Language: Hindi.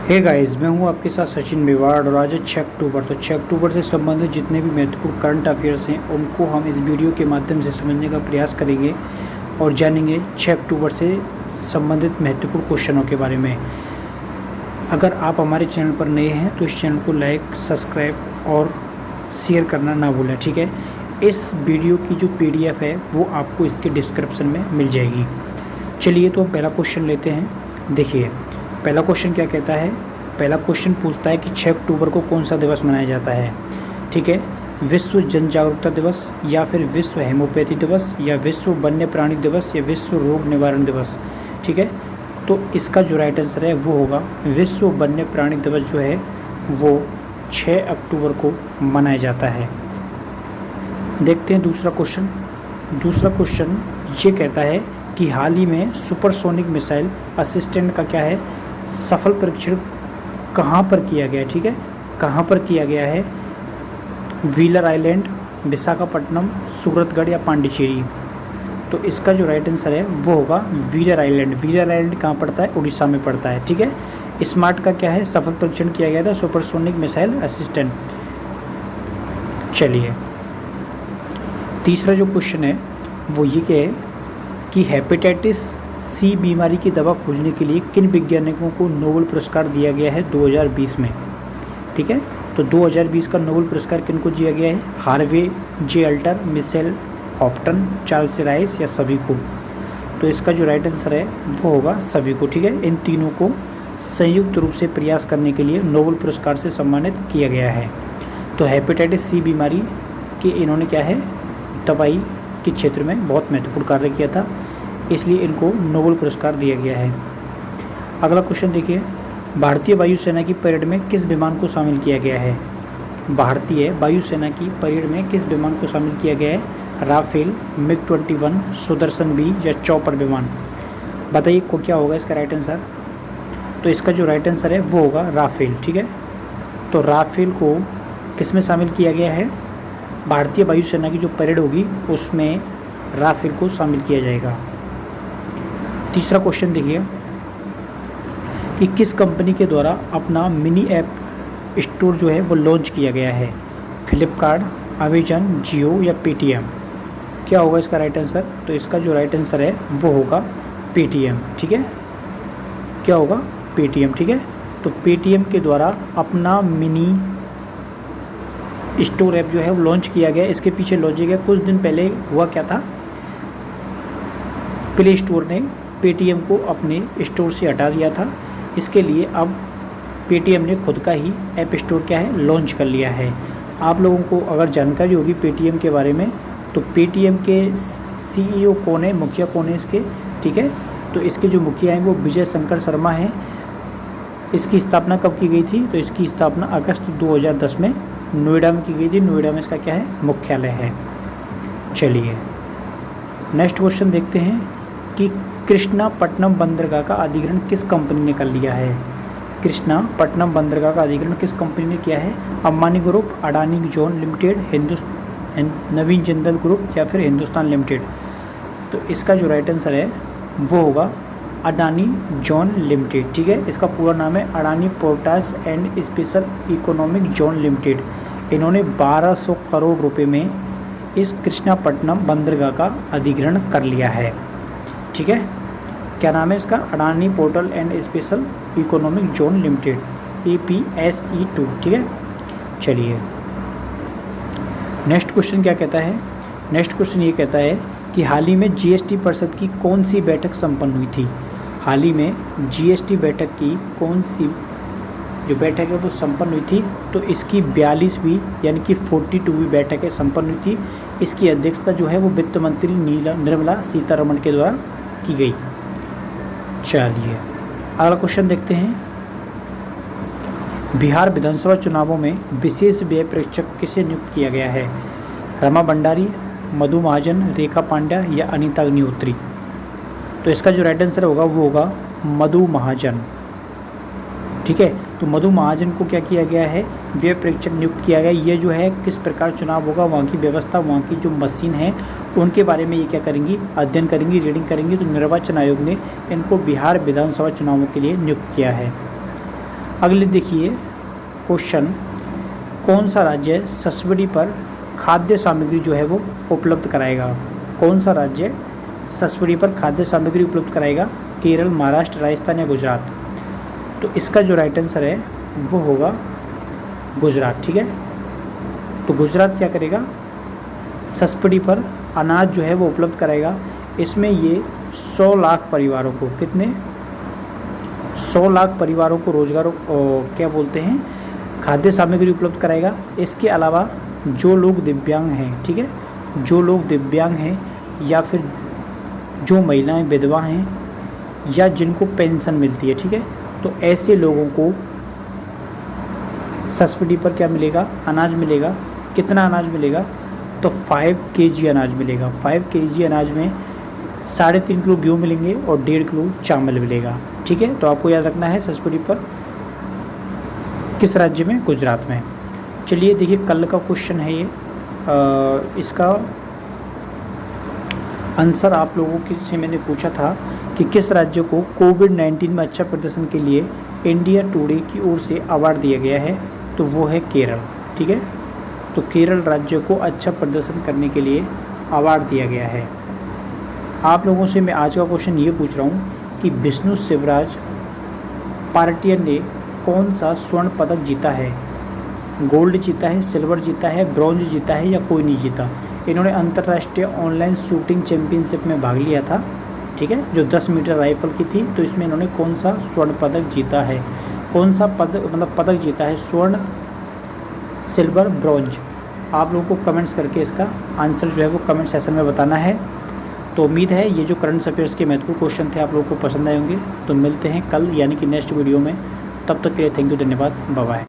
हे गाइस, मैं हूं आपके साथ सचिन मेवाड़ और आज है 6 अक्टूबर। तो 6 अक्टूबर से संबंधित जितने भी महत्वपूर्ण करंट अफेयर्स हैं उनको हम इस वीडियो के माध्यम से समझने का प्रयास करेंगे और जानेंगे 6 अक्टूबर से संबंधित महत्वपूर्ण क्वेश्चनों के बारे में। अगर आप हमारे चैनल पर नए हैं तो इस चैनल को लाइक, सब्सक्राइब और शेयर करना ना भूलें, ठीक है। इस वीडियो की जो PDF है वो आपको इसके डिस्क्रिप्शन में मिल जाएगी। चलिए तो हम पहला क्वेश्चन लेते हैं। देखिए पहला क्वेश्चन क्या कहता है। पहला क्वेश्चन पूछता है कि 6 अक्टूबर को कौन सा दिवस मनाया जाता है, ठीक है। विश्व जन जागरूकता दिवस या फिर विश्व हेमोपैथी दिवस या विश्व वन्य प्राणी दिवस या विश्व रोग निवारण दिवस, ठीक है। तो इसका जो राइट आंसर है वो होगा विश्व वन्य प्राणी दिवस जो है वो 6 अक्टूबर को मनाया जाता है। देखते हैं दूसरा क्वेश्चन। दूसरा क्वेश्चन ये कहता है कि हाल ही में सुपरसोनिक मिसाइल असिस्टेंट का क्या है सफल परीक्षण कहाँ पर किया गया है, ठीक है। कहाँ पर किया गया है, व्हीलर आइलैंड, विशाखापट्टनम, सूरतगढ़ या पांडिचेरी। तो इसका जो राइट आंसर है वो होगा व्हीलर आइलैंड। व्हीलर आइलैंड कहाँ पड़ता है, उड़ीसा में पड़ता है, ठीक है। स्मार्ट का क्या है सफल परीक्षण किया गया था सुपरसोनिक मिसाइल असिस्टेंट। चलिए तीसरा जो क्वेश्चन है वो ये क्या है कि हेपेटाइटिस C बीमारी की दवा खोजने के लिए किन वैज्ञानिकों को नोबेल पुरस्कार दिया गया है 2020 में, ठीक है। तो 2020 का नोबेल पुरस्कार किन को दिया गया है, हार्वे जे अल्टर, मिशेल हॉप्टन, चार्ल्स राइस या सभी को। तो इसका जो राइट आंसर है वो होगा सभी को, ठीक है। इन तीनों को संयुक्त रूप से प्रयास करने के लिए नोबेल पुरस्कार से सम्मानित किया गया है। तो हेपेटाइटिस C बीमारी की इन्होंने क्या है दवाई के क्षेत्र में बहुत महत्वपूर्ण कार्य किया था, इसलिए इनको नोबेल पुरस्कार दिया गया है। अगला क्वेश्चन देखिए, भारतीय वायुसेना की परेड में किस विमान को शामिल किया गया है। भारतीय वायुसेना की परेड में किस विमान को शामिल किया गया है, राफेल, MiG-21, सुदर्शन B या चॉपर विमान। बताइए को क्या होगा इसका राइट आंसर। तो इसका जो राइट आंसर है वो होगा राफेल, ठीक है। तो राफेल को किस में शामिल किया गया है, भारतीय वायुसेना की जो परेड होगी उसमें राफेल को शामिल किया जाएगा। तीसरा क्वेश्चन देखिए कि किस कंपनी के द्वारा अपना मिनी ऐप स्टोर जो है वो लॉन्च किया गया है, फ्लिपकार्ट, अमेजन, जियो या पेटीएम। क्या होगा इसका राइट आंसर। तो इसका जो राइट आंसर है वो होगा पेटीएम, ठीक है। क्या होगा, पेटीएम, ठीक है। तो पेटीएम के द्वारा अपना मिनी स्टोर ऐप जो है वो लॉन्च किया गया। इसके पीछे लॉजिक है, कुछ दिन पहले हुआ क्या था, प्ले स्टोर ने पेटीएम को अपने स्टोर से हटा दिया था। इसके लिए अब पेटीएम ने खुद का ही ऐप स्टोर क्या है लॉन्च कर लिया है। आप लोगों को अगर जानकारी होगी पेटीएम के बारे में तो पेटीएम के CEO कौन है, मुखिया कौन है इसके, ठीक है। तो इसके जो मुखिया हैं वो विजय शंकर शर्मा हैं। इसकी स्थापना कब की गई थी, तो इसकी स्थापना अगस्त 2010 में नोएडा में की गई थी। नोएडा में इसका क्या है मुख्यालय है। चलिए नेक्स्ट क्वेश्चन देखते हैं कि कृष्णापट्टनम बंदरगाह का अधिग्रहण किस कंपनी ने कर लिया है। कृष्णापट्टनम बंदरगाह का अधिग्रहण किस कंपनी ने किया है, Ambani group, Adani zone limited, Naveen Jindal group या फिर हिंदुस्तान लिमिटेड। तो इसका जो राइट आंसर है वो होगा अडानी जोन लिमिटेड, ठीक है। इसका पूरा नाम है Adani ports and special economic zone limited. इन्होंने 1200 करोड़ रुपए में इस कृष्णापट्टनम बंदरगाह का अधिग्रहण कर लिया है, ठीक है। क्या नाम है इसका, Adani portal and special economic zone limited, APSE2, ठीक है। चलिए नेक्स्ट क्वेश्चन क्या कहता है। नेक्स्ट क्वेश्चन ये कहता है कि हाल ही में GST परिषद की कौन सी बैठक संपन्न हुई थी। हाल ही में GST बैठक की कौन सी जो बैठक है वो संपन्न हुई थी। तो इसकी 42वीं यानी कि 42वीं बैठक है संपन्न हुई थी। इसकी अध्यक्षता जो है वो वित्त मंत्री निर्मला सीतारमण के द्वारा की गई। चलिए अगला क्वेश्चन देखते हैं। बिहार विधानसभा चुनावों में विशेष व्यय प्रेक्षक किसे नियुक्त किया गया है, रमा भंडारी, मधु महाजन, रेखा पांड्या या अनीता अग्निहोत्री। तो इसका जो राइट आंसर होगा वो होगा मधु महाजन, ठीक है। तो मधु महाजन को क्या किया गया है, व्यय प्रेक्षक नियुक्त किया गया। ये जो है किस प्रकार चुनाव होगा, वहाँ की व्यवस्था, वहाँ की जो मशीन है उनके बारे में ये क्या करेंगी, अध्ययन करेंगी, रीडिंग करेंगी। तो निर्वाचन आयोग ने इनको बिहार विधानसभा चुनावों के लिए नियुक्त किया है। अगले देखिए क्वेश्चन, कौन सा राज्य सब्सिडी पर खाद्य सामग्री जो है वो उपलब्ध कराएगा? कौन सा राज्य सब्सिडी पर खाद्य सामग्री उपलब्ध कराएगा? केरल, महाराष्ट्र, राजस्थान या गुजरात? तो इसका जो राइट आंसर है वो होगा गुजरात। ठीक है, तो गुजरात क्या करेगा? सब्सिडी पर अनाज जो है वो उपलब्ध कराएगा। इसमें ये 100 लाख परिवारों को, कितने 100 लाख परिवारों को रोजगार क्या बोलते हैं, खाद्य सामग्री उपलब्ध कराएगा। इसके अलावा जो लोग दिव्यांग हैं, ठीक है, जो लोग दिव्यांग हैं या फिर जो महिलाएं विधवा हैं या जिनको पेंशन मिलती है, ठीक है, तो ऐसे लोगों को सब्सिडी पर क्या मिलेगा? अनाज मिलेगा। कितना अनाज मिलेगा? तो 5 kg अनाज मिलेगा। 5 kg अनाज में 3.5 किलो गेहूँ मिलेंगे और 1.5 किलो चावल मिलेगा। ठीक है, तो आपको याद रखना है सब्सिडी पर किस राज्य में? गुजरात में। चलिए देखिए कल का क्वेश्चन है ये, इसका आंसर आप लोगों से मैंने पूछा था कि किस राज्य को कोविड-19 में अच्छा प्रदर्शन के लिए इंडिया टुडे की ओर से अवार्ड दिया गया है? तो वो है केरल। ठीक है, तो केरल राज्य को अच्छा प्रदर्शन करने के लिए अवार्ड दिया गया है। आप लोगों से मैं आज का क्वेश्चन ये पूछ रहा हूँ कि विष्णु शिवराज पार्टियन ने कौन सा स्वर्ण पदक जीता है? गोल्ड जीता है, सिल्वर जीता है, ब्रॉन्ज जीता है या कोई नहीं जीता? इन्होंने अंतर्राष्ट्रीय ऑनलाइन शूटिंग चैंपियनशिप में भाग लिया था, ठीक है, जो 10 मीटर राइफल की थी। तो इसमें इन्होंने कौन सा स्वर्ण पदक जीता है? कौन सा पदक जीता है? स्वर्ण, सिल्वर, ब्रॉन्ज? आप लोगों को कमेंट्स करके इसका आंसर जो है वो कमेंट सेक्शन में बताना है। तो उम्मीद है ये जो करंट अफेयर्स के महत्वपूर्ण क्वेश्चन थे आप लोगों को पसंद आए होंगे। तो मिलते हैं कल यानी कि नेक्स्ट वीडियो में। तब तक के लिए थैंक यू, धन्यवाद, बाय बाय।